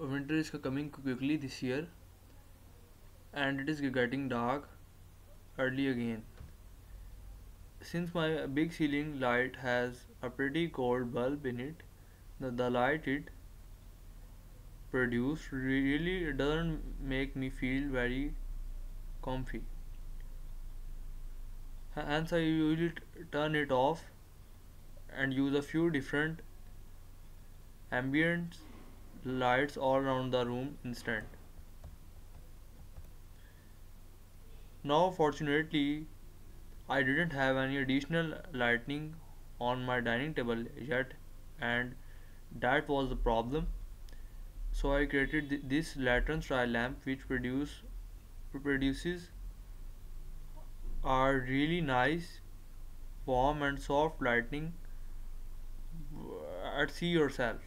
winter is coming quickly this year, and it is getting dark early again. Since my big ceiling light has a pretty cold bulb in it, the light it produces really doesn't make me feel very comfy. Hence, I usually turn it off and use a few different ambient lights all around the room instead. Now, fortunately, I didn't have any additional lighting on my dining table yet, and that was the problem. So I created this lantern style lamp which produces a really nice, warm and soft lighting at see yourself.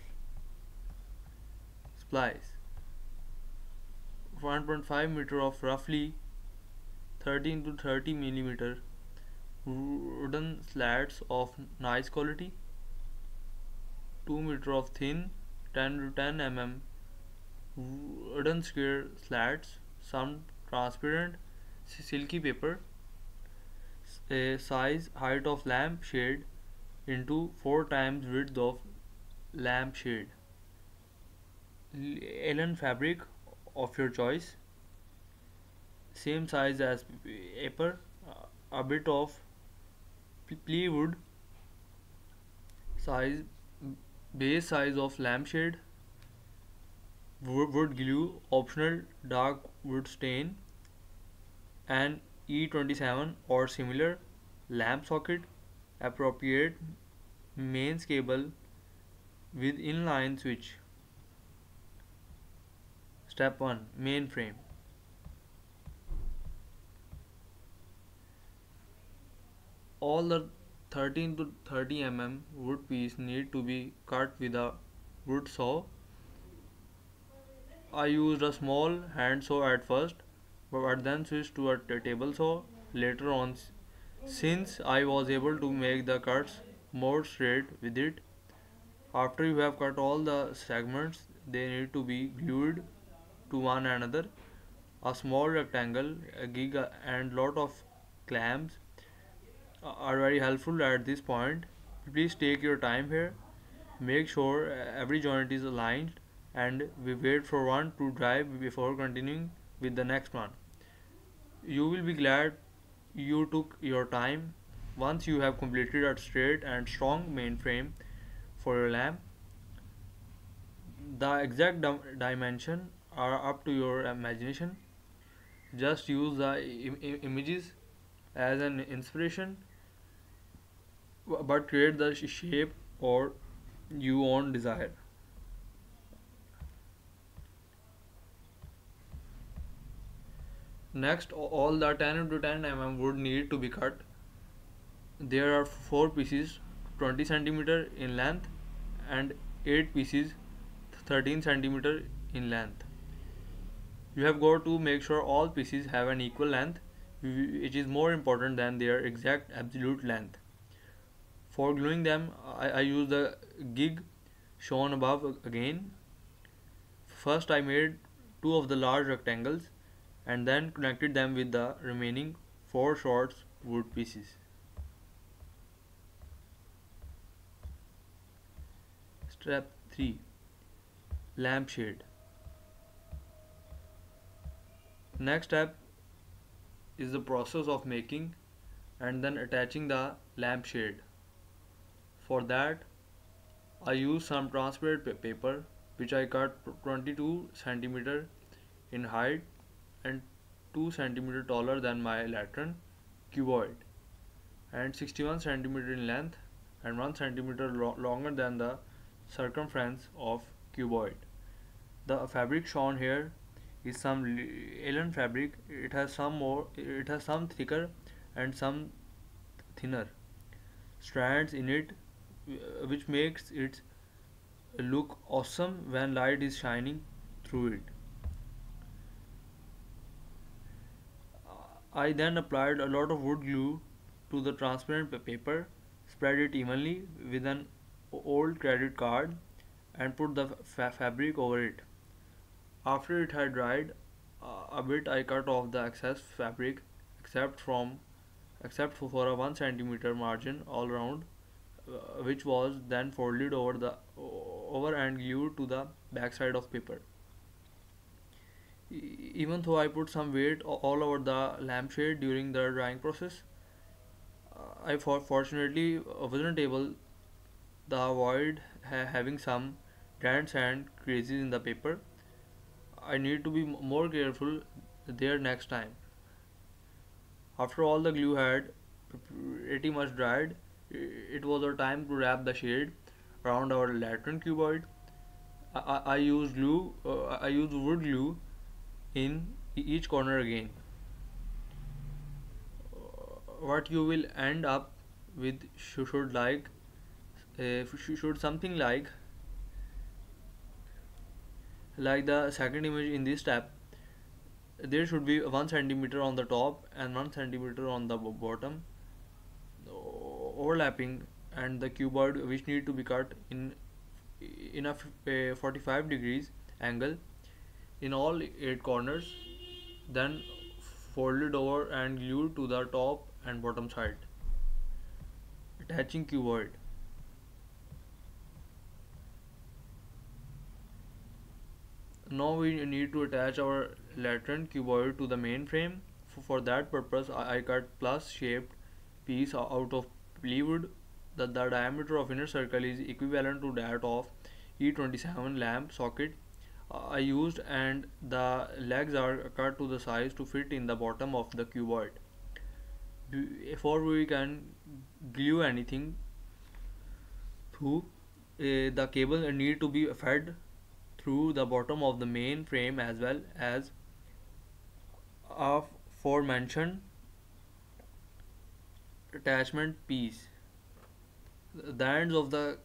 Supplies: 1.5 meter of roughly 13 to 30 millimeter wooden slats of nice quality, 2 meter of thin 10 to 10 mm wooden square slats, some transparent silky paper, a size height of lamp shade into 4 times width of lamp shade, alien fabric of your choice, same size as paper, a bit of plywood size, base size of lampshade, wood glue, optional dark wood stain, an E27 or similar lamp socket, appropriate mains cable with inline switch. Step 1: Main frame. All the 13 to 30 mm wood piece need to be cut with a wood saw. I used a small hand saw at first, but then switched to a table saw later on since I was able to make the cuts more straight with it. After you have cut all the segments, they need to be glued to one another. A small rectangle, a gig, and lot of clamps are very helpful at this point. Please take your time here. Make sure every joint is aligned and we wait for one to dry before continuing with the next one. You will be glad you took your time once you have completed a straight and strong main frame for your lamp. The exact dimension are up to your imagination. Just use the images as an inspiration, but create the shape or you own desire. Next, all the 10 to 10 mm wood need to be cut. There are 4 pieces 20 cm in length and 8 pieces 13 cm in length. You have got to make sure all pieces have an equal length, which is more important than their exact absolute length. For gluing them, I use the gig shown above again. First I made 2 of the large rectangles and then connected them with the remaining 4 short wood pieces. Step 3: Lampshade. Next step is the process of making and then attaching the lampshade. For that, I use some transparent paper which I cut 22 cm in height and 2 cm taller than my lantern cuboid and 61 cm in length and 1 cm longer than the circumference of cuboid. The fabric shown here is some alien fabric. It has some thicker and some thinner strands in it, which makes it look awesome when light is shining through it. I then applied a lot of wood glue to the transparent paper, spread it evenly with an old credit card and put the fabric over it. After it had dried a bit, I cut off the excess fabric except from except for a 1 centimeter margin all around, which was then folded over and glued to the backside of paper. Even though I put some weight all over the lampshade during the drying process, I fortunately wasn't able to avoid having some dents and creases in the paper. I need to be more careful there next time. After all the glue had pretty much dried, it was a time to wrap the shade around our lantern cuboid. I used glue. I used wood glue in each corner again. What you will end up with should something like the second image in this step. There should be 1 centimeter on the top and 1 centimeter on the bottom overlapping, and the cuboid which need to be cut in a 45 degrees angle in all 8 corners, then folded over and glued to the top and bottom side. Attaching cuboid. Now we need to attach our lantern cuboid to the main frame. For that purpose, I cut plus shaped piece out of plywood. The diameter of inner circle is equivalent to that of E27 lamp socket I used, and the legs are cut to the size to fit in the bottom of the cuboid. Before we can glue anything through, the cable need to be fed through the bottom of the main frame as well as aforementioned attachment piece. The ends of the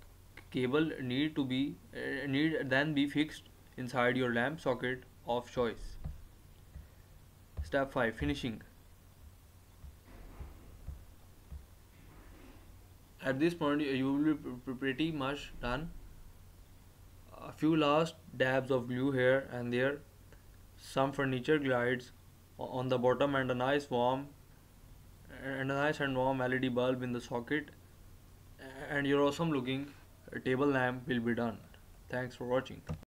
cable need then be fixed inside your lamp socket of choice. Step 5, finishing. At this point you will be pretty much done. A few last dabs of glue here and there, some furniture glides on the bottom, and a nice and warm LED bulb in the socket, and your awesome looking table lamp will be done. Thanks for watching.